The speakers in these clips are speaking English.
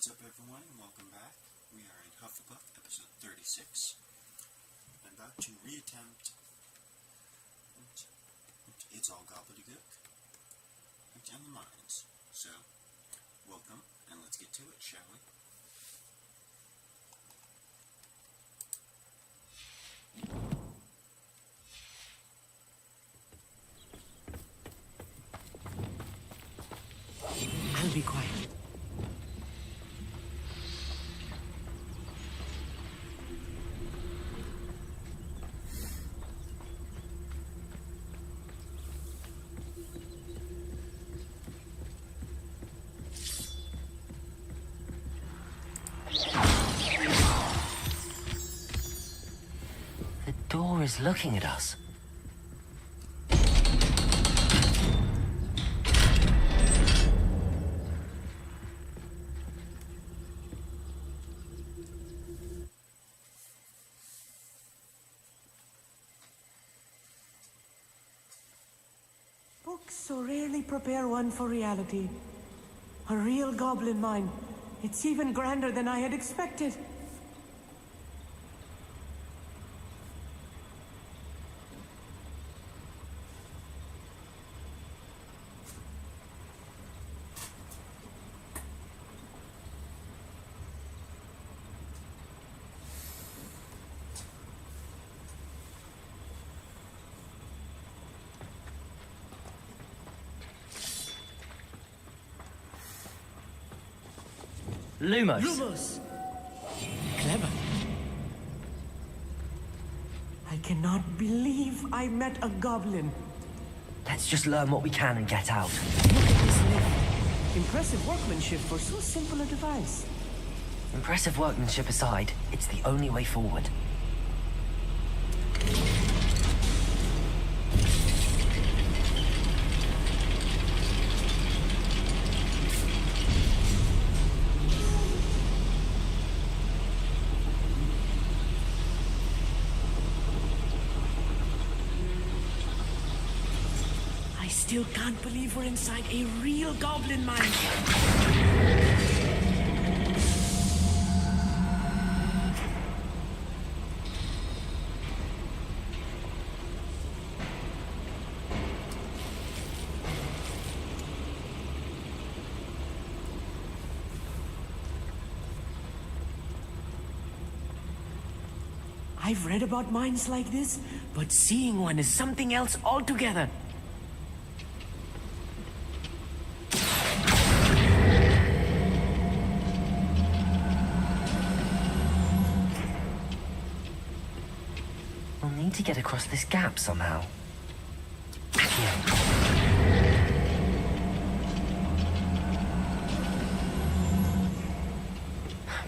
What's up, everyone, and welcome back. We are in Hufflepuff, episode 36. I'm about to reattempt It's All Gobbledygook on the mines. So, welcome, and let's get to it, shall we? I'll be quiet. The door is looking at us. Books so rarely prepare one for reality. A real goblin mine. It's even grander than I had expected. Lumos. Lumos! Clever. I cannot believe I met a goblin. Let's just learn what we can and get out. Look at this lift. Impressive workmanship for so simple a device. Impressive workmanship aside, it's the only way forward. I still can't believe we're inside a real goblin mine. I've read about mines like this, but seeing one is something else altogether. We'll need to get across this gap somehow. Here.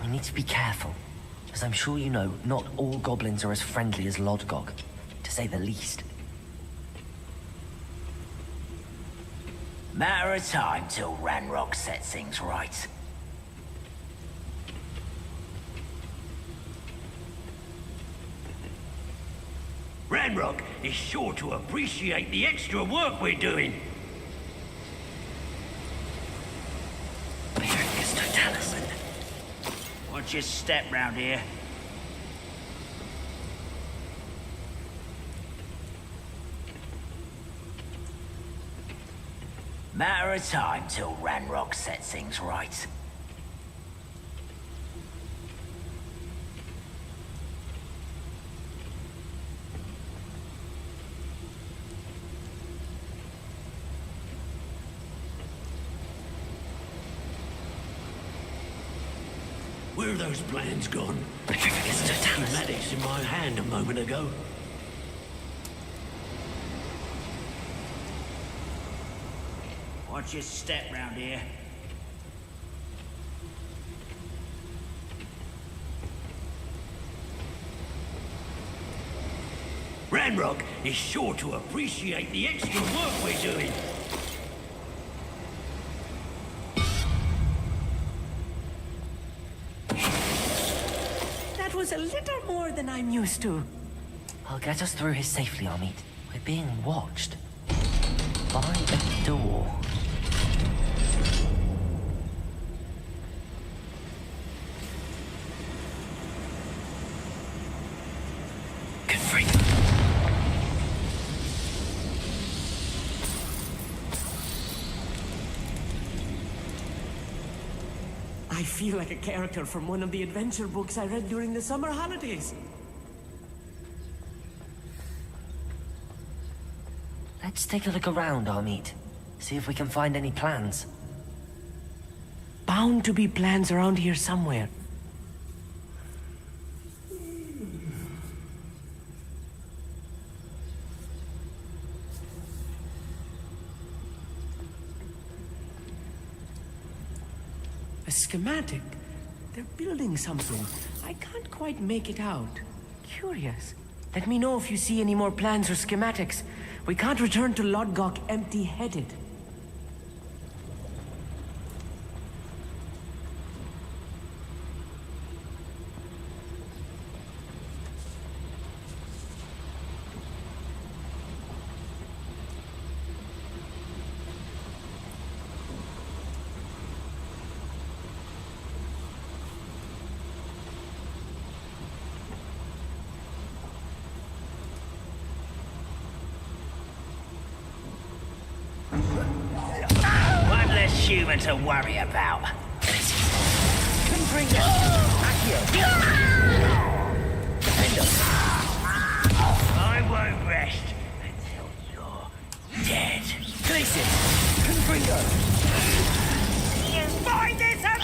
We need to be careful. As I'm sure you know, not all goblins are as friendly as Lodgok, to say the least. Matter of time till Ranrock sets things right. Ranrock is sure to appreciate the extra work we're doing. Mr. Tallison. Watch your step round here. Matter of time till Ranrock sets things right. Where are those plans gone? Mr. Tallison. Schematics in my hand a moment ago. Watch your step round here. Ranrock is sure to appreciate the extra work we're doing. That was a little more than I'm used to. I'll get us through here safely, Amit. We're being watched. By a door. I feel like a character from one of the adventure books I read during the summer holidays. Let's take a look around, Amit. See if we can find any plans. Bound to be plans around here somewhere. A schematic? They're building something. I can't quite make it out. Curious. Let me know if you see any more plans or schematics. We can't return to Lodgok empty-headed. One less human to worry about. Confringo! Accio! Defender! I won't rest until you're dead. Glacius! Confringo! You find this out!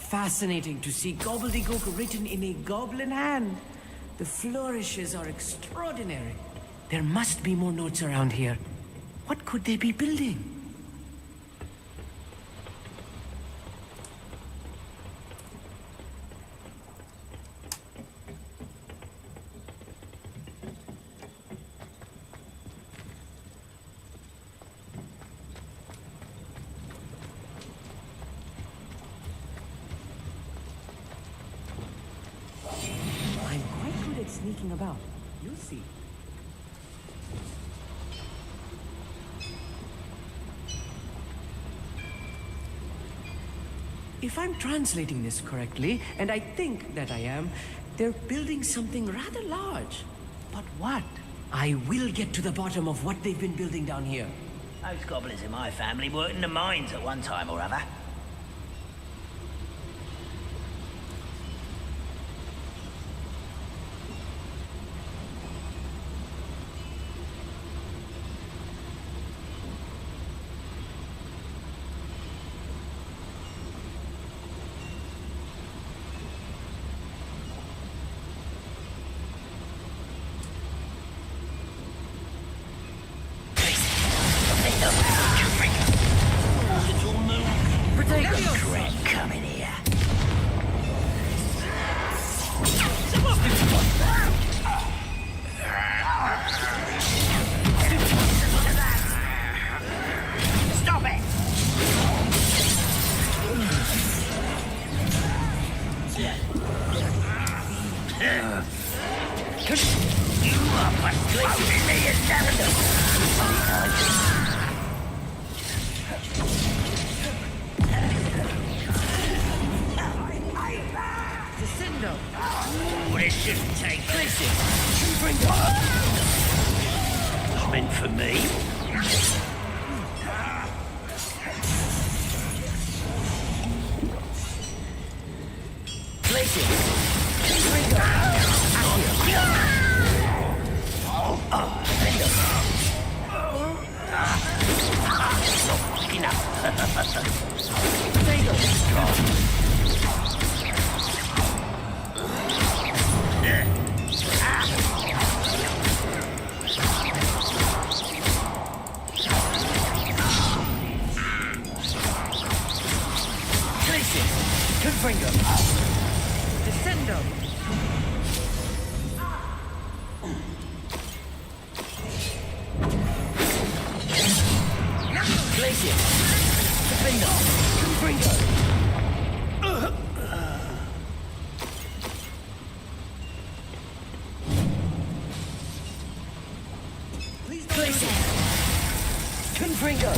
Fascinating to see gobbledygook written in a goblin hand. The flourishes are extraordinary. There must be more notes around here. What could they be building? I'm quite good at sneaking about. You'll see. If I'm translating this correctly, and I think that I am, they're building something rather large. But what? I will get to the bottom of what they've been building down here. Those goblins in my family worked in the mines at one time or other. Regret coming here. Stop it! You are persuading me as Descendo! Oh, this shouldn't take place. Meant for me. Descendo! Confringo!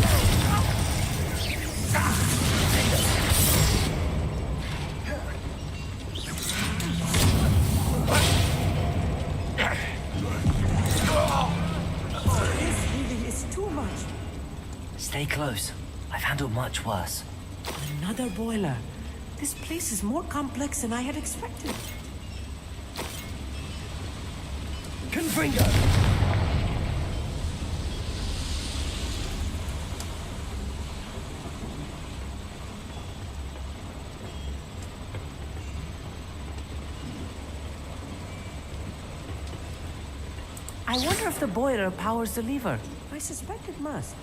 This really is too much. Stay close. I've handled much worse. Another boiler. This place is more complex than I had expected. Confringo! I wonder if the boiler powers the lever. I suspect it must.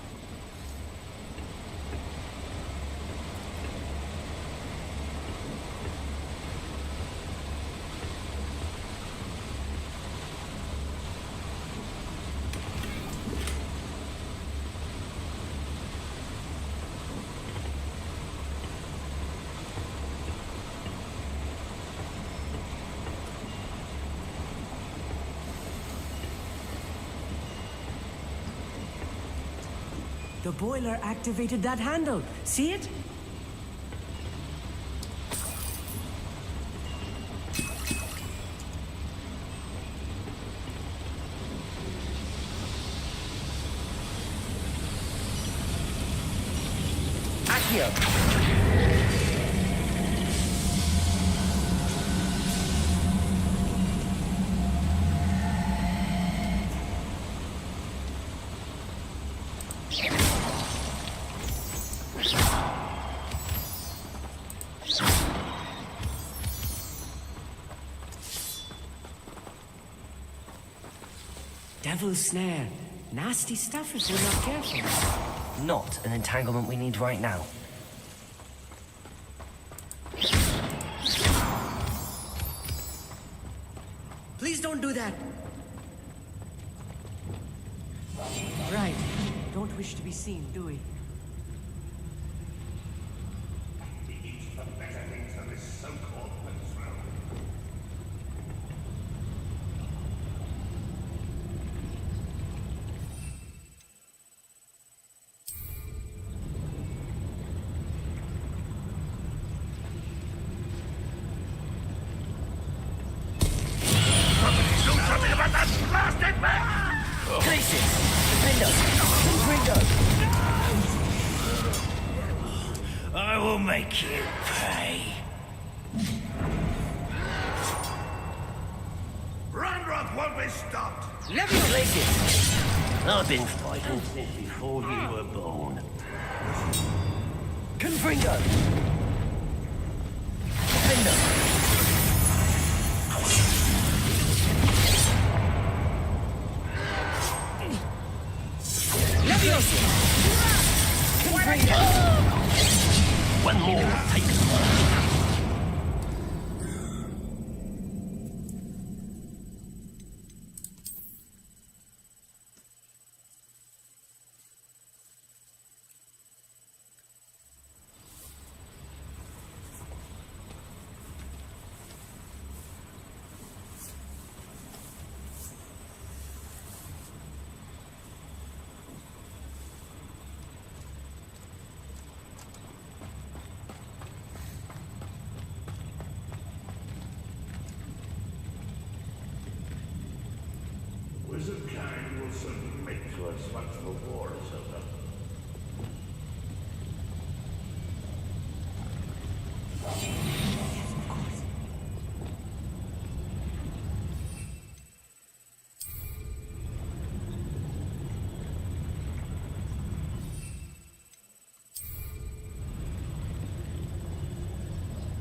The boiler activated that handle. See it? Accio! Devil's snare. Nasty stuff if we're not careful. Not an entanglement we need right now. Please don't do that. Right. Don't wish to be seen, do we? I will make you pay. Ranrock won't be stopped! I've been fighting since before you were born. Confringo! Confringo! One more take. Wizard kind will submit to us once the war is over.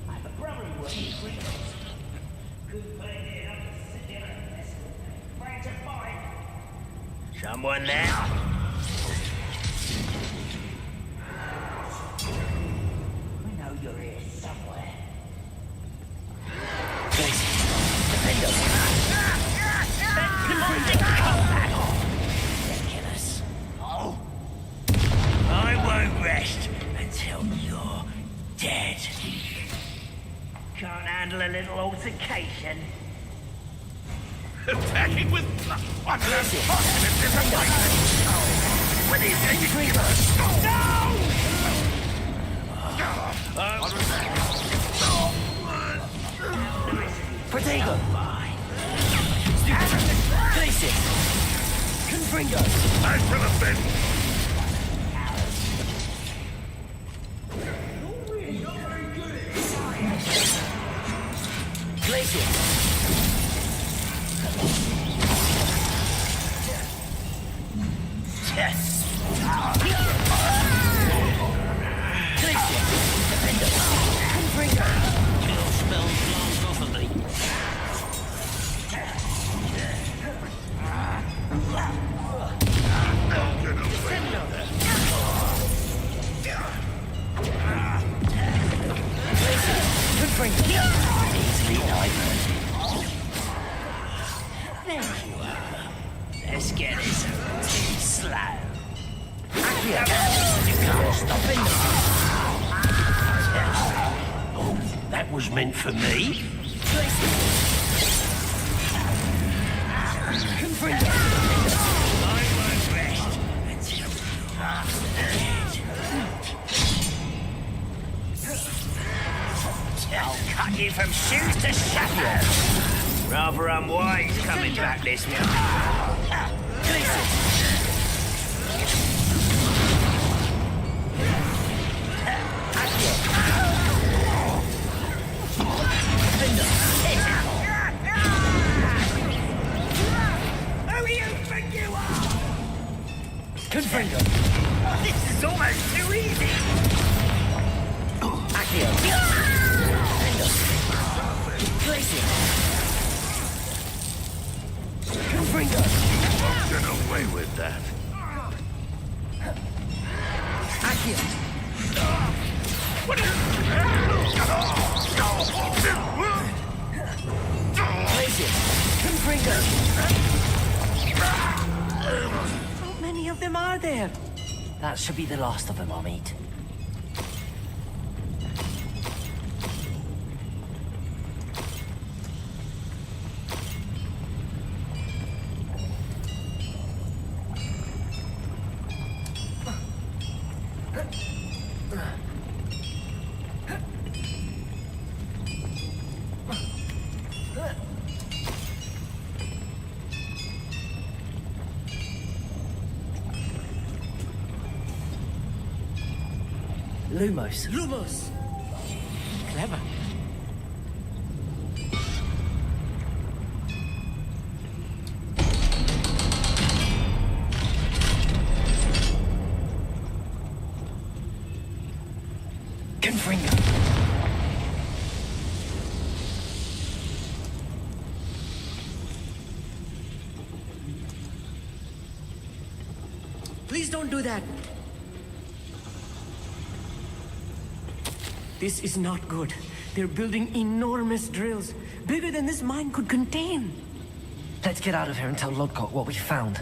I have a brother who works in Greenhouse. Couldn't find it up to sit down and mess with me. Trying to find someone there. I know you're here somewhere. Ridiculous. Oh. I won't rest until you're dead. Can't handle a little altercation. Attacking with... What the fuck? This is a fight! What is it? Protego! Glacius! Confringo! I shall have been. Glacius! Yes. Glacius! Defender! Confringo! Kill spells blast off of me. Confringo! Easily diverted. Let's get this slow. Accio! You can't stop it. Oh, that was meant for me. Confringo! I won't rest until I'll cut you from shoes to shadow. Rather unwise coming back this way. Who do you think you are? Confringo! This is almost too easy. Accio! Glacius! Confringo! Get away with that. Accio! Glacius! Confringo! How many of them are there? That should be the last of them, I'll meet. Lumos. Lumos! Clever. Confringo. Please don't do that. This is not good. They're building enormous drills, bigger than this mine could contain. Let's get out of here and tell Lodgok what we found.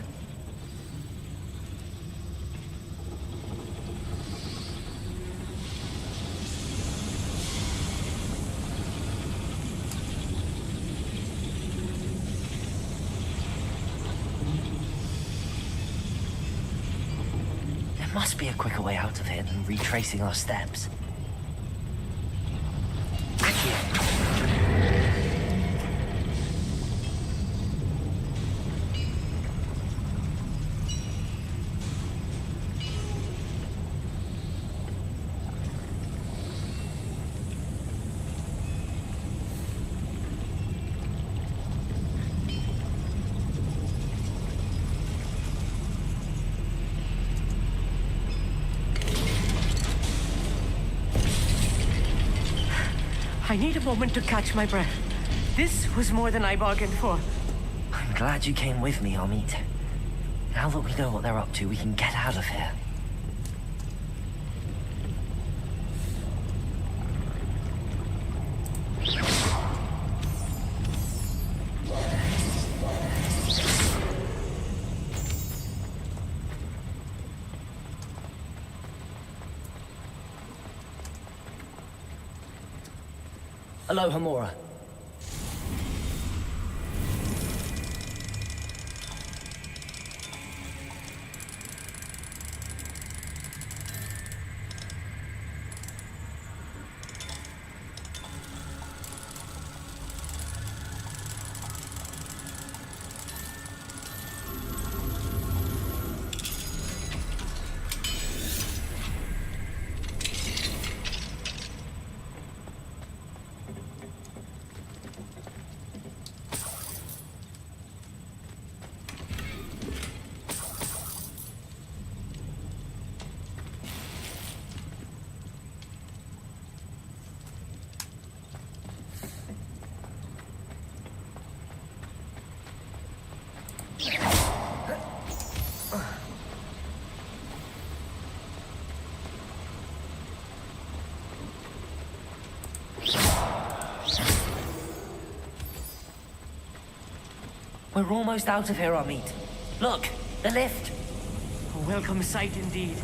There must be a quicker way out of here than retracing our steps. I need a moment to catch my breath. This was more than I bargained for. I'm glad you came with me, Amit. Now that we know what they're up to, we can get out of here. Hello, Hamora. We're almost out of here, Amit. Look, the lift. A welcome sight indeed.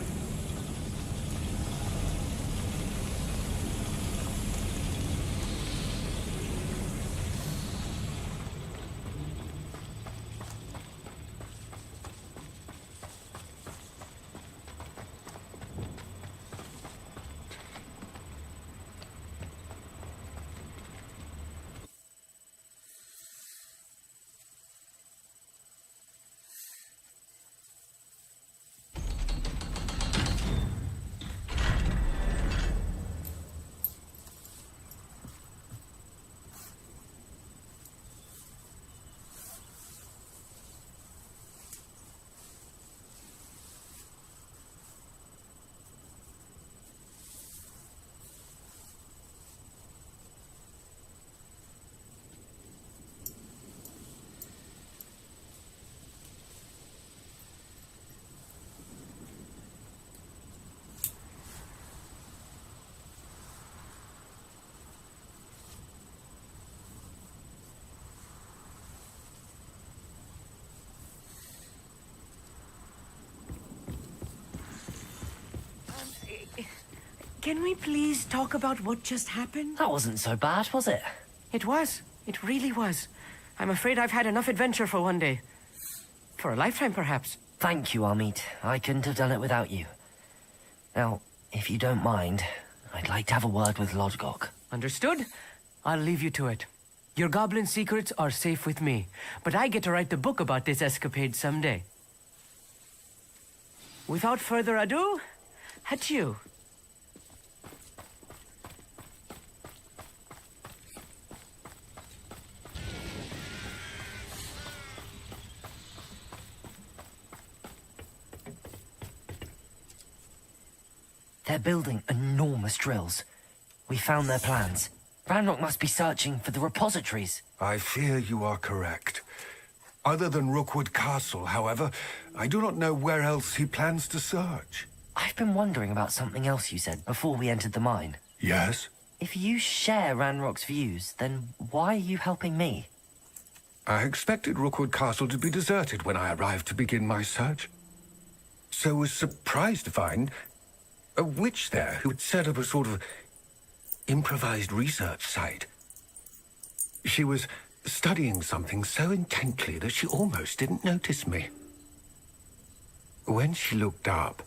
Can we please talk about what just happened? That wasn't so bad, was it? It was. It really was. I'm afraid I've had enough adventure for one day. For a lifetime, perhaps. Thank you, Amit. I couldn't have done it without you. Now, if you don't mind, I'd like to have a word with Lodgok. Understood? I'll leave you to it. Your goblin secrets are safe with me, but I get to write the book about this escapade someday. Without further ado, adieu. They're building enormous drills. We found their plans. Ranrock must be searching for the repositories. I fear you are correct. Other than Rookwood Castle, however, I do not know where else he plans to search. I've been wondering about something else you said before we entered the mine. Yes? If you share Ranrock's views, then why are you helping me? I expected Rookwood Castle to be deserted when I arrived to begin my search. So was surprised to find a witch there who had set up a sort of improvised research site. She was studying something so intently that she almost didn't notice me. When she looked up,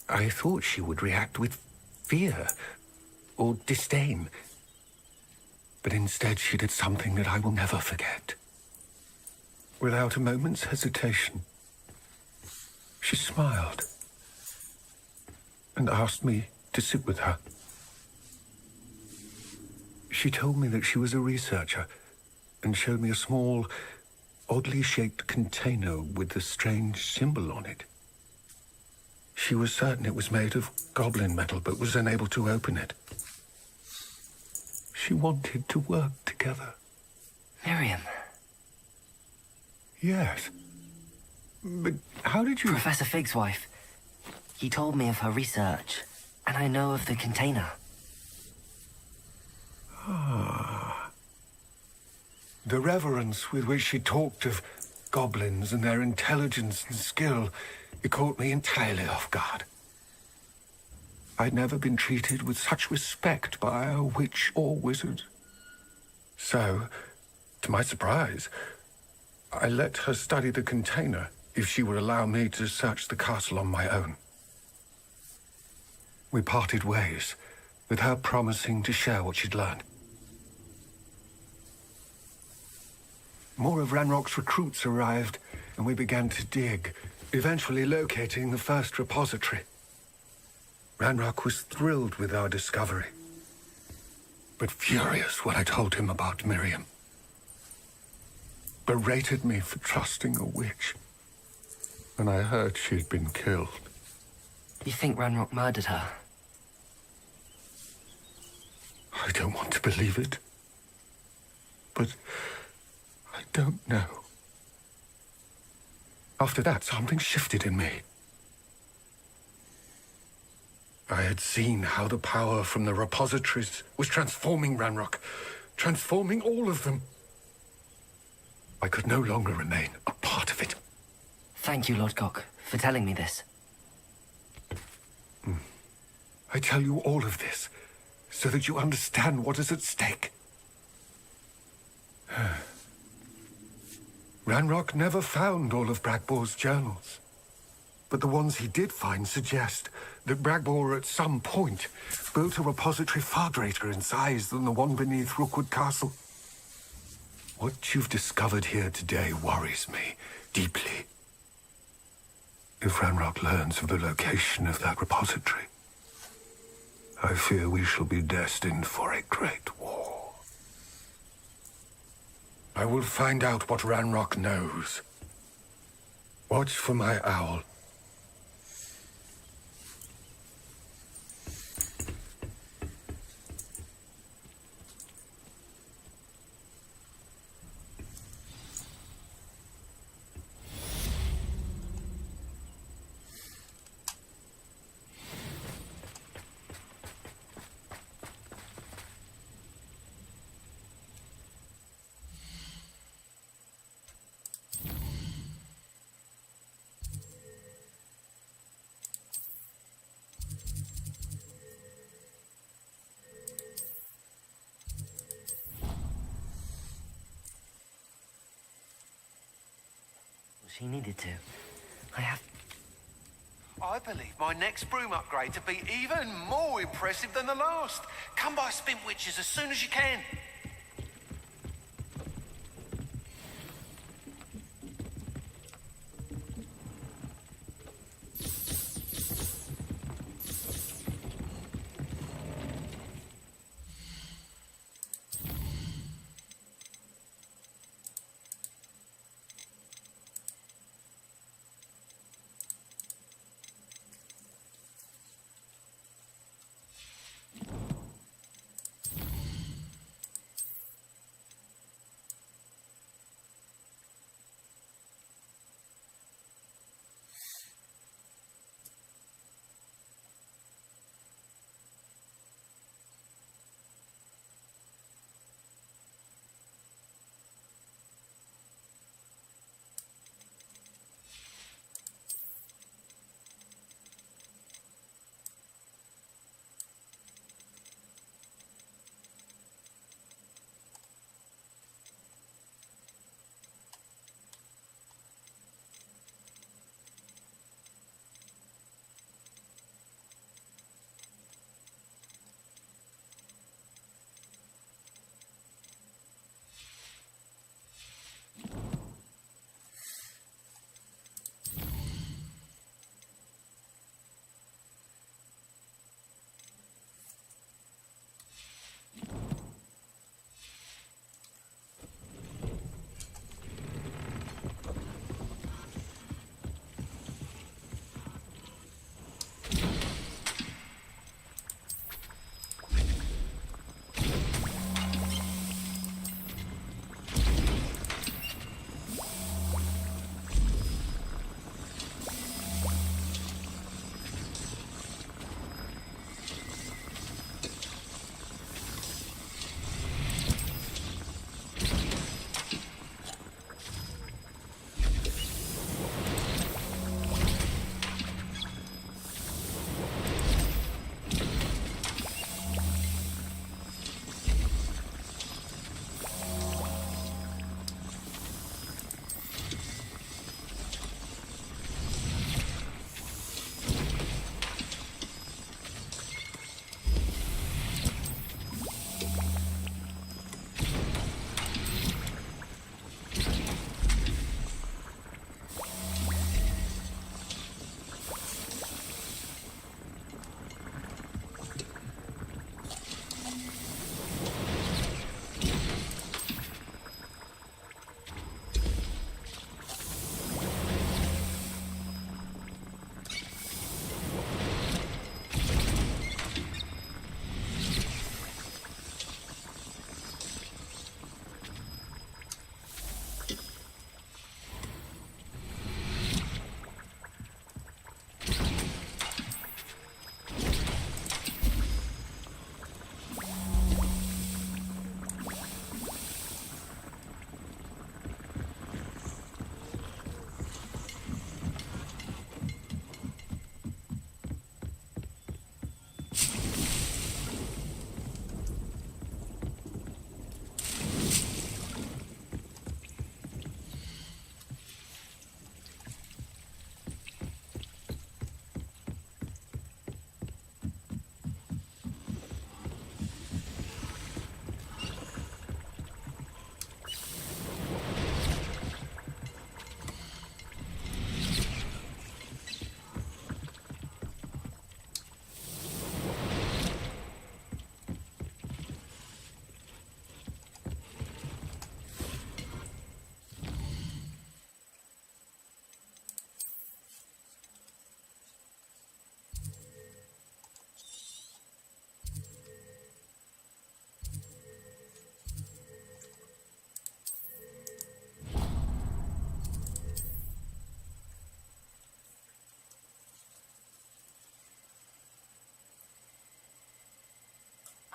I thought she would react with fear or disdain. But instead she did something that I will never forget. Without a moment's hesitation, she smiled and asked me to sit with her. She told me that she was a researcher and showed me a small, oddly shaped container with a strange symbol on it. She was certain it was made of goblin metal, but was unable to open it. She wanted to work together. Miriam. Yes. But how did you... Professor Fig's wife. He told me of her research, and I know of the container. Ah. The reverence with which she talked of goblins and their intelligence and skill, it caught me entirely off guard. I'd never been treated with such respect by a witch or wizard. So, to my surprise, I let her study the container if she would allow me to search the castle on my own. We parted ways, with her promising to share what she'd learned. More of Ranrock's recruits arrived, and we began to dig, eventually locating the first repository. Ranrock was thrilled with our discovery, but furious when I told him about Miriam. Berated me for trusting a witch, and I heard she'd been killed. You think Ranrock murdered her? I don't want to believe it, but I don't know. After that, something shifted in me. I had seen how the power from the repositories was transforming Ranrock, transforming all of them. I could no longer remain a part of it. Thank you, Lord Gok, for telling me this. I tell you all of this so that you understand what is at stake. Ranrock never found all of Bragbor's journals. But the ones he did find suggest that Bragbor at some point built a repository far greater in size than the one beneath Rookwood Castle. What you've discovered here today worries me deeply. If Ranrock learns of the location of that repository, I fear we shall be destined for a great war. I will find out what Ranrock knows. Watch for my owl. She needed to. I believe my next broom upgrade to be even more impressive than the last. Come by Spin Witches as soon as you can.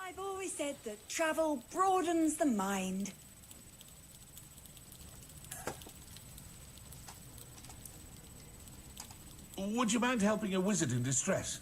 I've always said that travel broadens the mind. Would you mind helping a wizard in distress?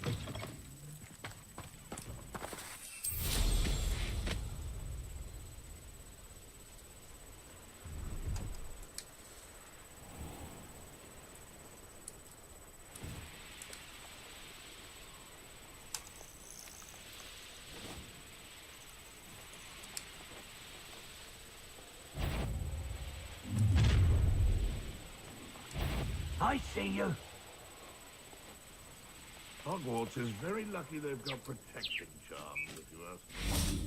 I see you. Hogwarts is very lucky they've got protecting charms, if you ask me.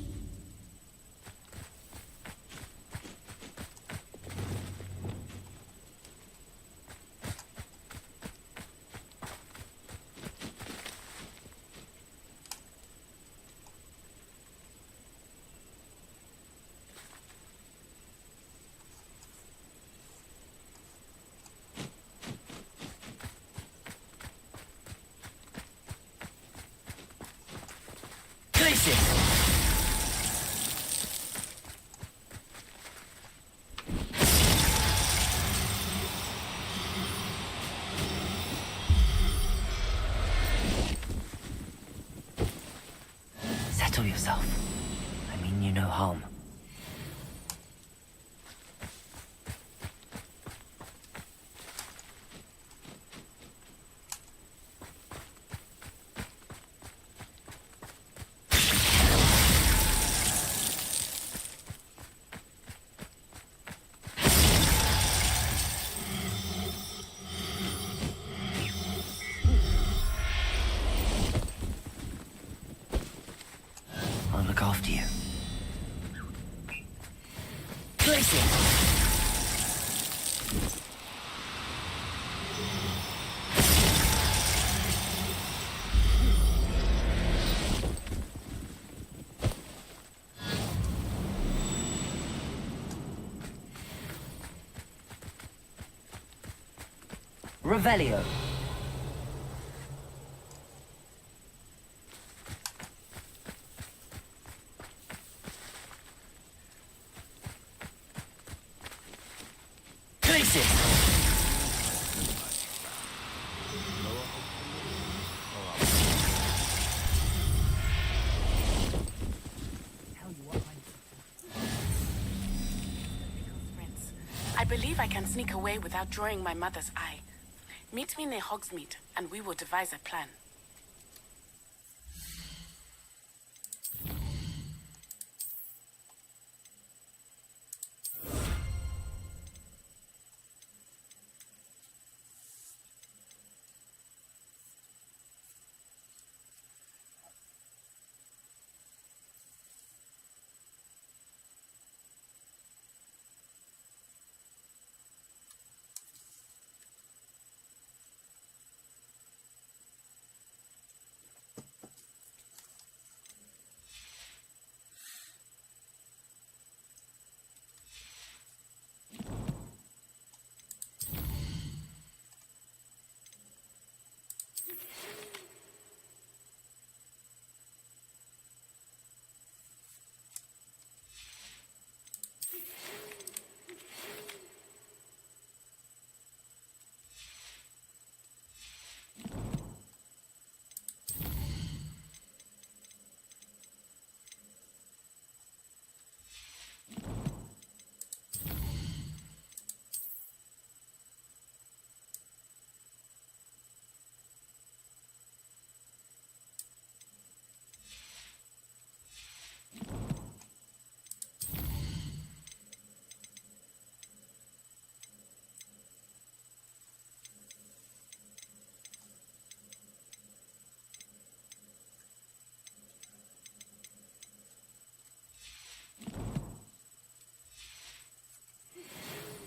Settle yourself. I mean you no harm. I'll look after you. Place it! Revelio. I believe I can sneak away without drawing my mother's eye. Meet me near Hogsmeade, and we will devise a plan.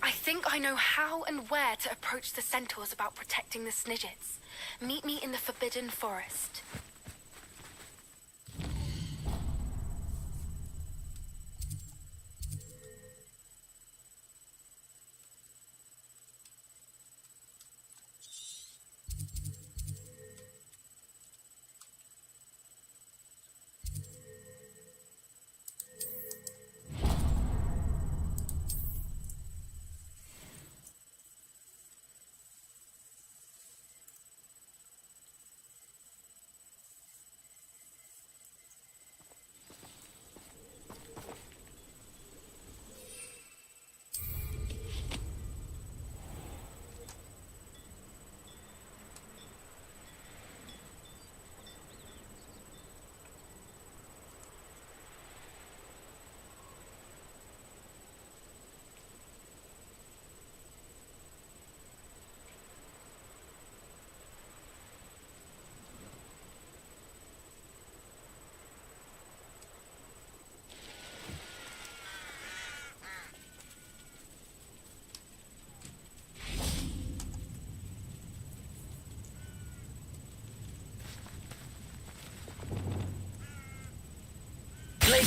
I think I know how and where to approach the centaurs about protecting the Snidgets. Meet me in the Forbidden Forest.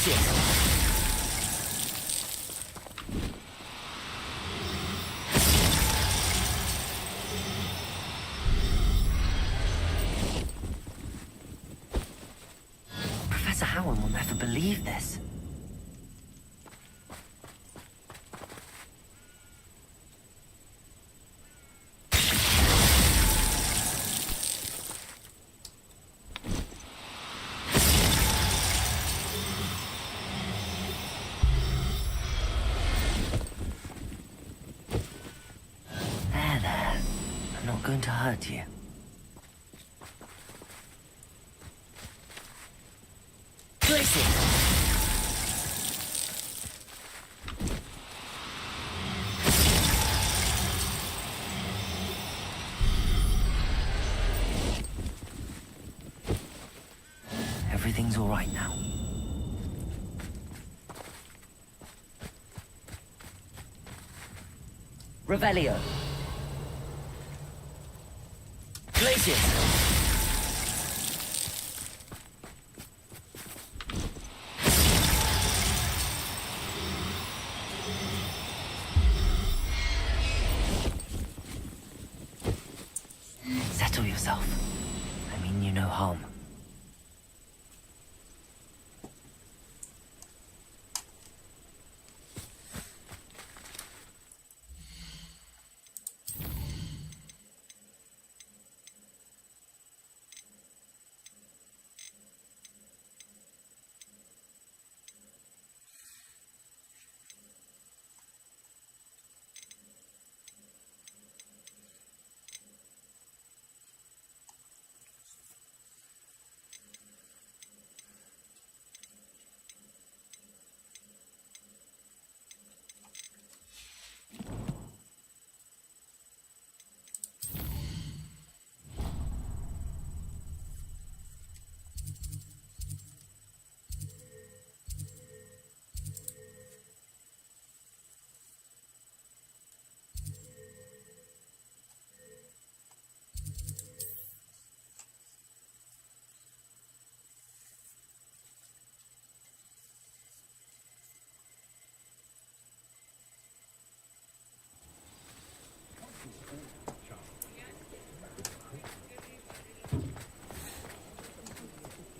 Glacius! Professor Howard will never believe this. There. I'm not going to hurt you. Glacius! Everything's all right now. Revelio. Glacius. Settle yourself. I mean you no harm.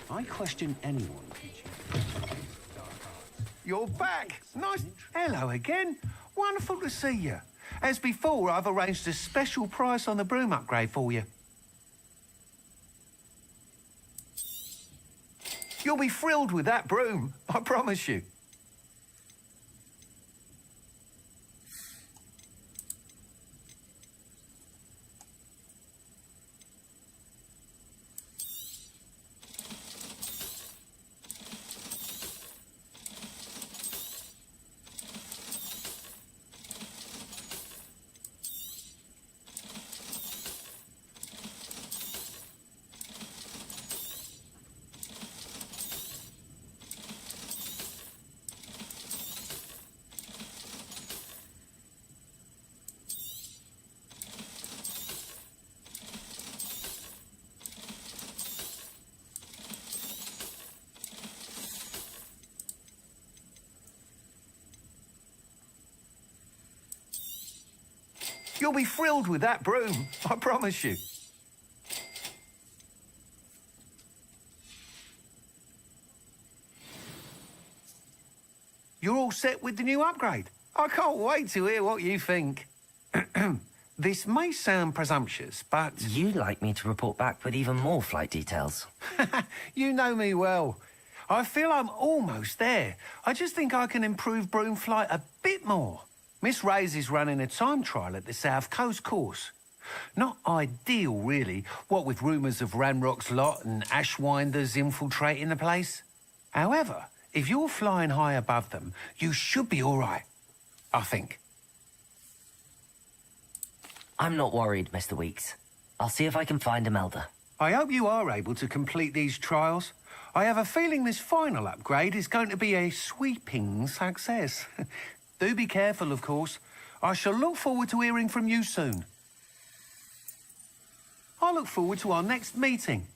I question anyone teaching. You're back. Nice. Hello again. Wonderful to see you. As before, I've arranged a special price on the broom upgrade for you. You'll be thrilled with that broom, I promise you. You'll be thrilled with that broom, I promise you. You're all set with the new upgrade. I can't wait to hear what you think. This may sound presumptuous, but... You'd like me to report back with even more flight details. You know me well. I feel I'm almost there. I just think I can improve broom flight a bit more. Miss Reyes is running a time trial at the South Coast course. Not ideal, really, what with rumours of Ranrock's lot and Ashwinders infiltrating the place. However, if you're flying high above them, you should be all right, I think. I'm not worried, Mr. Weeks. I'll see if I can find Imelda. I hope you are able to complete these trials. I have a feeling this final upgrade is going to be a sweeping success. Do be careful, of course. I shall look forward to hearing from you soon. I look forward to our next meeting.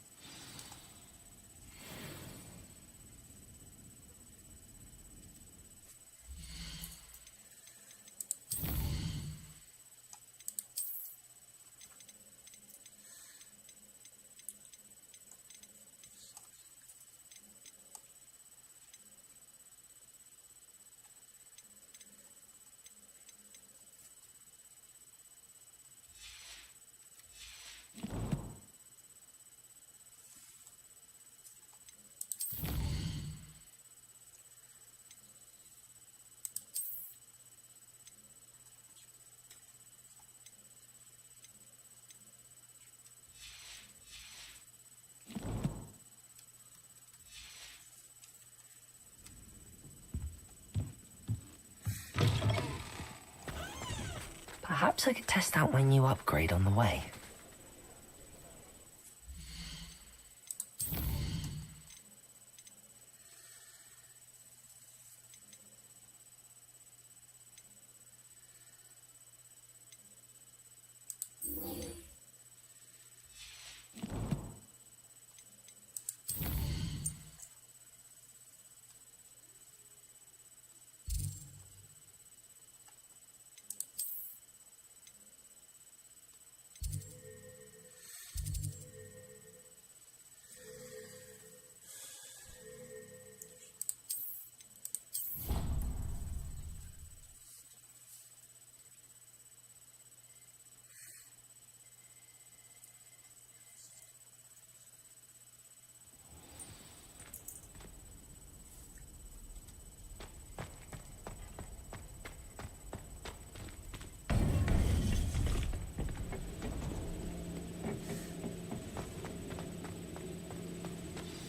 Perhaps I could test out my new upgrade on the way.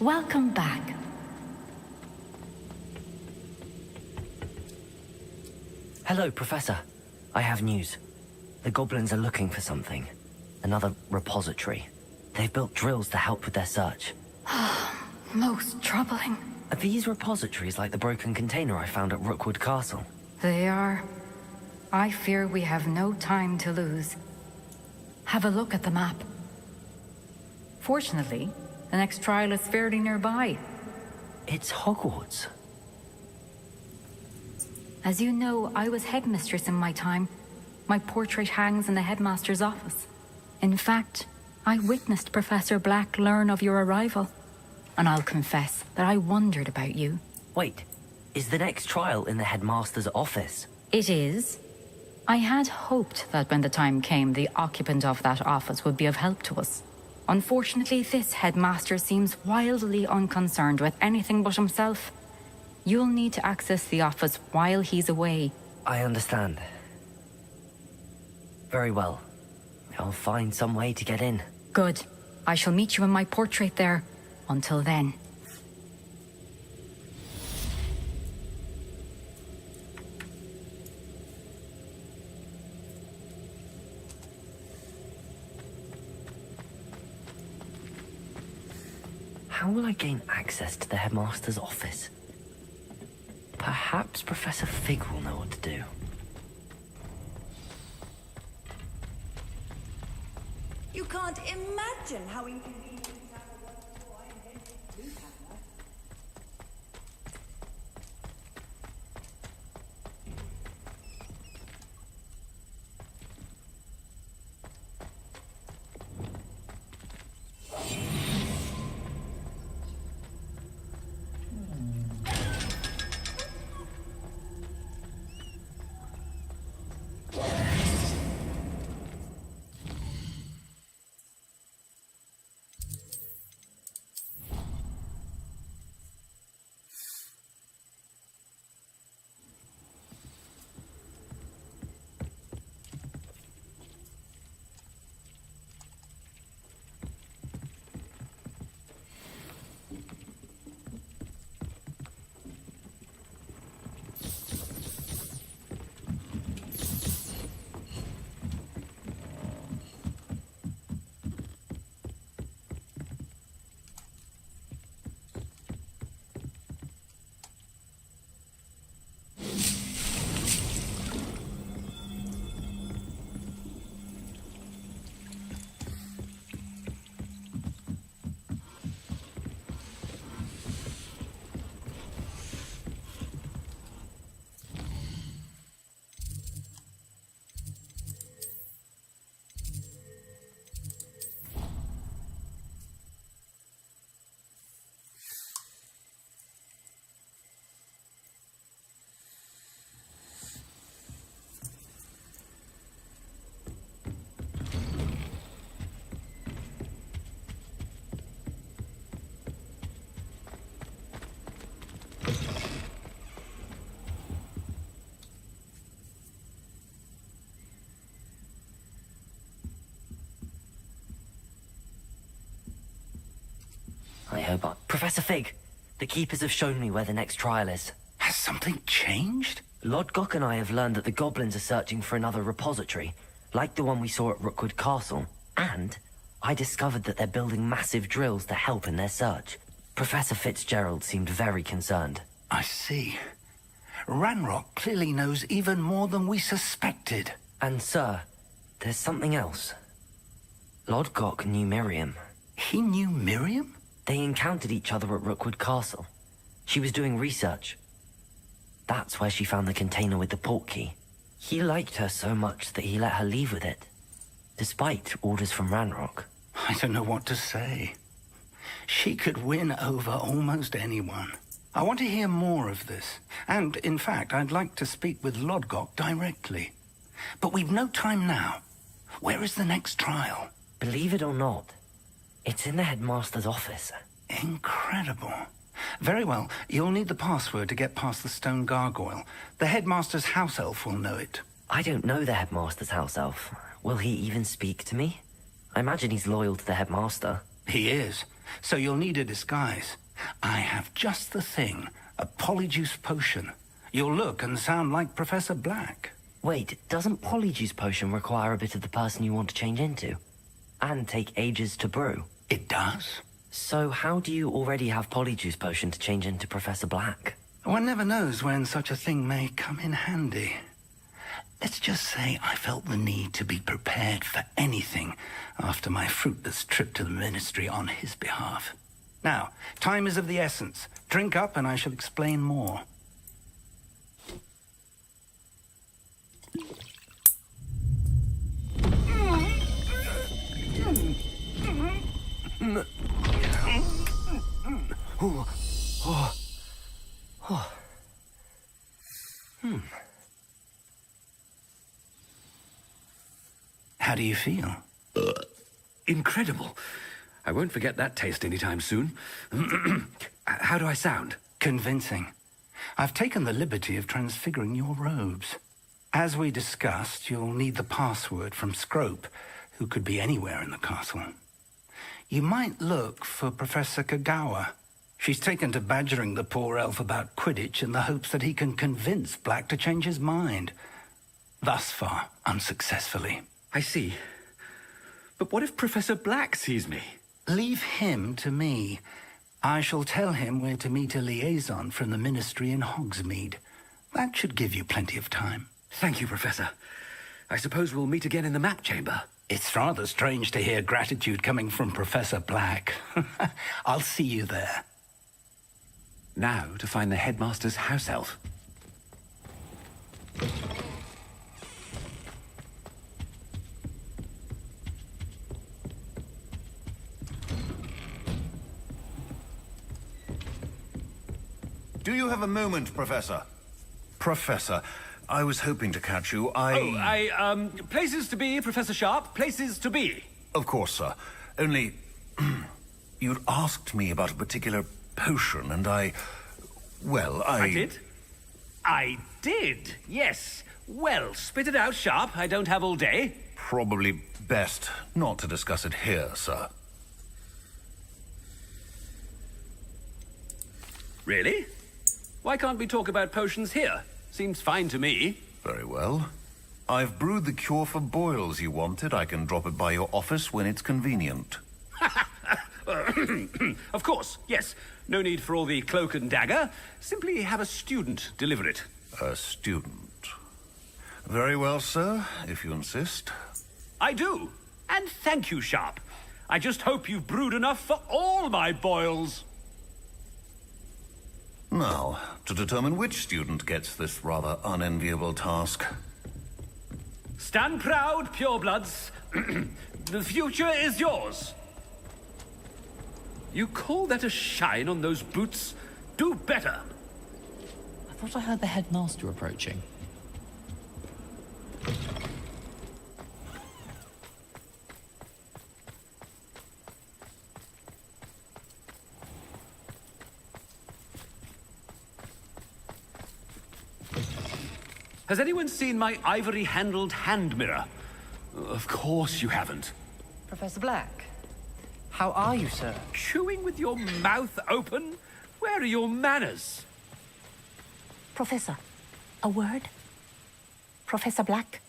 Welcome back. Hello, Professor. I have news. The goblins are looking for something. Another repository. They've built drills to help with their search. Most troubling. Are these repositories like the broken container I found at Rookwood Castle? They are. I fear we have no time to lose. Have a look at the map. Fortunately, the next trial is fairly nearby. It's Hogwarts. As you know, I was headmistress in my time. My portrait hangs in the headmaster's office. In fact, I witnessed Professor Black learn of your arrival. And I'll confess that I wondered about you. Wait, is the next trial in the headmaster's office? It is. I had hoped that when the time came, the occupant of that office would be of help to us. Unfortunately, this headmaster seems wildly unconcerned with anything but himself. You'll need to access the office while he's away. I understand. Very well. I'll find some way to get in. Good. I shall meet you in my portrait there. Until then. How will I gain access to the headmaster's office? Perhaps Professor Fig will know what to do. You can't imagine how inconvenient I am. I hope Professor Fig, the keepers have shown me where the next trial is. Has something changed? Lord Gock and I have learned that the goblins are searching for another repository, like the one we saw at Rookwood Castle. And I discovered that they're building massive drills to help in their search. Professor Fitzgerald seemed very concerned. I see. Ranrock clearly knows even more than we suspected. And sir, there's something else. Lord Gock knew Miriam. He knew Miriam? They encountered each other at Rookwood Castle. She was doing research. That's where she found the container with the portkey. He liked her so much that he let her leave with it, despite orders from Ranrock. I don't know what to say. She could win over almost anyone. I want to hear more of this. And, in fact, I'd like to speak with Lodgok directly. But we've no time now. Where is the next trial? Believe it or not, it's in the headmaster's office. Incredible. Very well. You'll need the password to get past the stone gargoyle. The headmaster's house elf will know it. I don't know the headmaster's house elf. Will he even speak to me? I imagine he's loyal to the headmaster. He is. So you'll need a disguise. I have just the thing. A polyjuice potion. You'll look and sound like Professor Black. Wait, doesn't polyjuice potion require a bit of the person you want to change into? And take ages to brew? It does. So how do you already have polyjuice potion to change into Professor Black? One never knows when such a thing may come in handy. Let's just say I felt the need to be prepared for anything after my fruitless trip to the ministry on his behalf. Now, time is of the essence. Drink up and I shall explain more. How do you feel? Incredible. I won't forget that taste anytime soon. How do I sound? Convincing. I've taken the liberty of transfiguring your robes. As we discussed, you'll need the password from Scrope, who could be anywhere in the castle. You might look for Professor Kagawa. She's taken to badgering the poor elf about Quidditch in the hopes that he can convince Black to change his mind. Thus far, unsuccessfully. I see. But what if Professor Black sees me? Leave him to me. I shall tell him where to meet a liaison from the ministry in Hogsmeade. That should give you plenty of time. Thank you, Professor. I suppose we'll meet again in the map chamber. It's rather strange to hear gratitude coming from Professor Black. I'll see you there. Now to find the headmaster's house elf. Do you have a moment, Professor? Professor, I was hoping to catch you. Places to be, Professor Sharp. Places to be. Of course, sir. Only, you'd asked me about a particular potion, and I did? I did, yes. Well, spit it out, Sharp. I don't have all day. Probably best not to discuss it here, sir. Really? Why can't we talk about potions here? Seems fine to me. Very well. I've brewed the cure for boils you wanted. I can drop it by your office when it's convenient. Of course, yes. No need for all the cloak and dagger. Simply have a student deliver it. A student. Very well, sir, if you insist. I do. And thank you, Sharp. I just hope you've brewed enough for all my boils. Now, to determine which student gets this rather unenviable task. Stand proud, purebloods. The future is yours. You call that a shine on those boots? Do better. I thought I heard the headmaster approaching. Has anyone seen my ivory-handled hand mirror? Of course you haven't. Professor Black, how are you, sir? Chewing with your mouth open? Where are your manners? Professor, A word? Professor Black,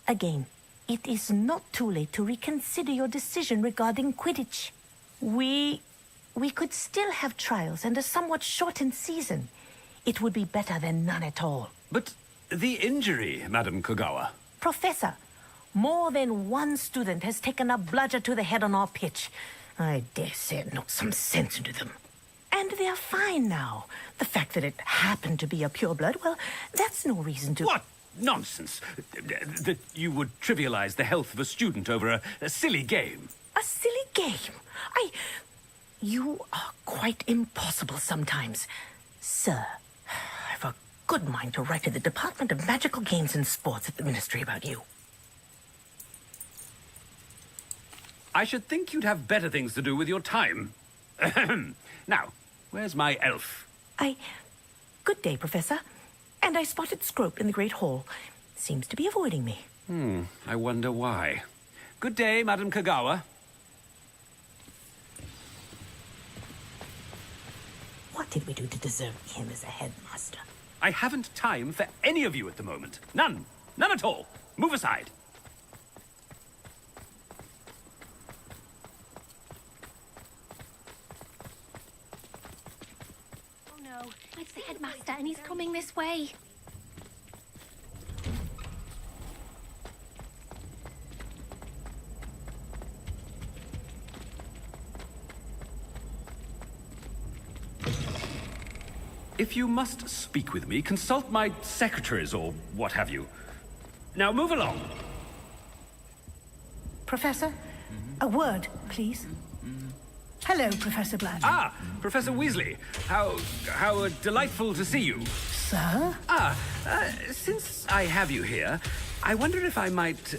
again, it is not too late to reconsider your decision regarding Quidditch. We could still have trials and a somewhat shortened season. It would be better than none at all. But the injury, Madam Kogawa. Professor, more than one student has taken a bludger to the head on our pitch. I dare say it knocked some sense into them. And they're fine now. The fact that it happened to be a pureblood, well, that's no reason to... What nonsense! That you would trivialize the health of a student over a silly game. A silly game? You are quite impossible sometimes. Sir, I've a good mind to write to the Department of Magical Games and Sports at the Ministry about you. I should think you'd have better things to do with your time. Now, where's my elf? Good day, Professor. And I spotted Scrope in the Great Hall. Seems to be avoiding me. I wonder why. Good day, Madam Kogawa. What did we do to deserve him as a headmaster? I haven't time for any of you at the moment. None. None at all. Move aside. It's the headmaster, and he's coming this way. If you must speak with me, consult my secretaries or what have you. Now move along. Professor, a word, please. Hello, Professor Black. Ah, Professor Weasley. How delightful to see you. Sir? Since I have you here, I wonder if I might,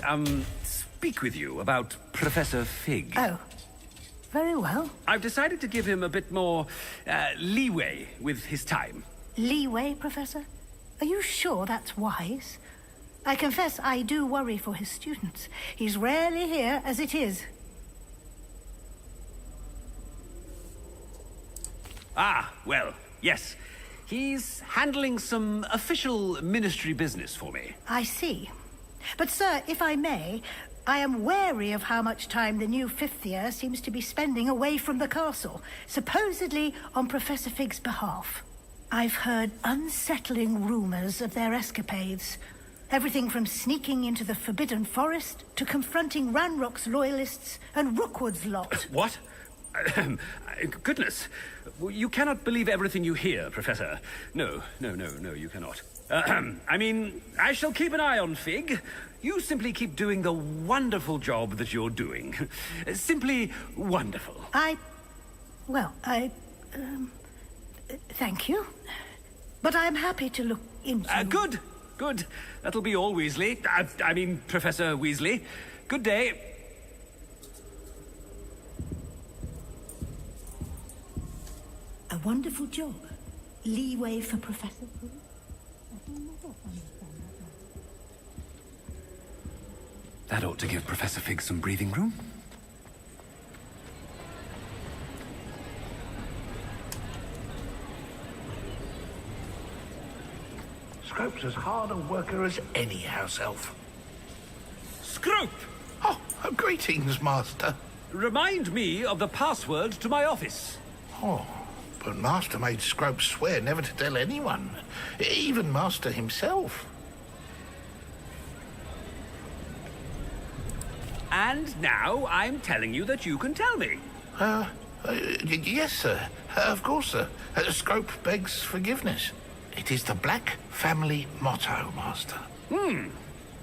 speak with you about Professor Fig. Oh, very well. I've decided to give him a bit more, leeway with his time. Leeway, Professor? Are you sure that's wise? I confess I do worry for his students. He's rarely here as it is. Well, yes. He's handling some official ministry business for me. I see. But, sir, if I may, I am wary of how much time the new fifth year seems to be spending away from the castle, supposedly on Professor Fig's behalf. I've heard unsettling rumors of their escapades. Everything from sneaking into the Forbidden Forest to confronting Ranrock's loyalists and Rookwood's lot. What? Goodness. You cannot believe everything you hear, Professor. No, you cannot. I mean, I shall keep an eye on Fig. You simply keep doing the wonderful job that you're doing. Simply wonderful. Thank you. But I'm happy to look into... Good. That'll be all, Weasley. I mean, Professor Weasley. Good day. A wonderful job. Leeway for Professor Fig. That ought to give Professor Fig some breathing room. Scrope's as hard a worker as any house elf. Scrope! Oh, greetings, Master. Remind me of the password to my office. Oh, but Master made Scrope swear never to tell anyone, even Master himself. And now I'm telling you that you can tell me. Yes, sir. Of course, sir. Scrope begs forgiveness. It is the Black family motto, Master.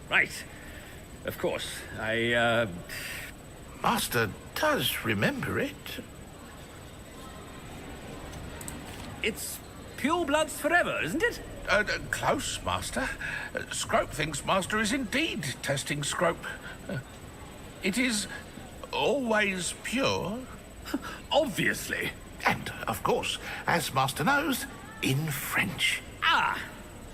Right. Of course. Master does remember it. It's pure bloods forever, isn't it? Close, Master. Scrope thinks Master is indeed testing Scrope. It is always pure. Obviously. And, of course, as Master knows, in French.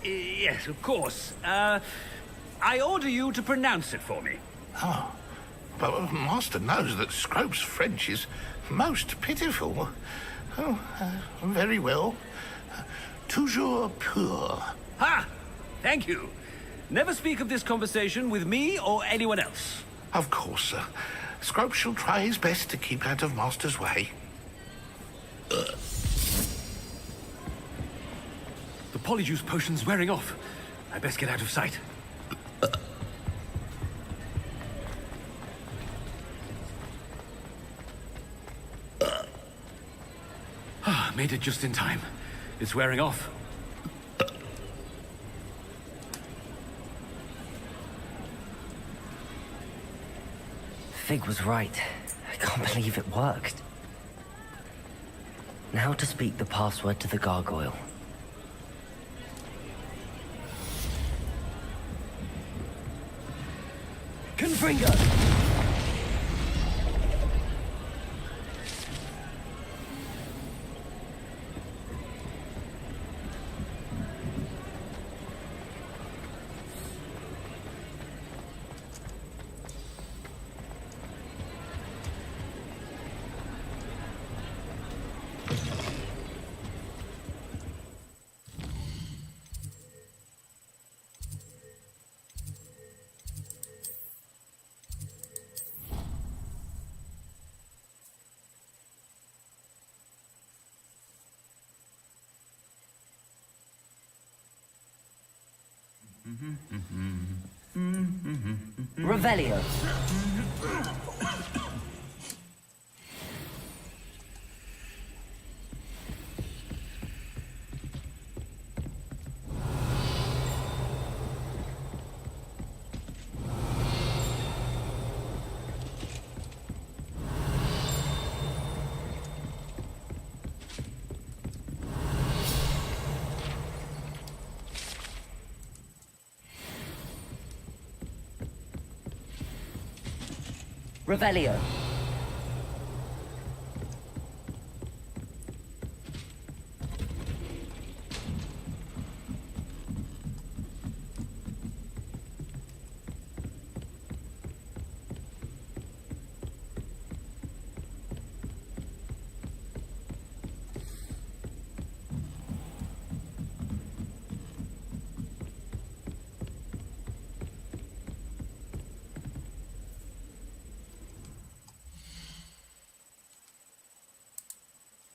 Yes, of course. I order you to pronounce it for me. Oh, but Master knows that Scrope's French is most pitiful. Oh, very well. Toujours pur. Ha! Thank you. Never speak of this conversation with me or anyone else. Of course, sir. Scrope shall try his best to keep out of Master's way. The polyjuice potion's wearing off. I best get out of sight. Made it just in time. It's wearing off. Fig was right. I can't believe it worked. Now to speak the password to the gargoyle. Confringo! Revelio. Revelio.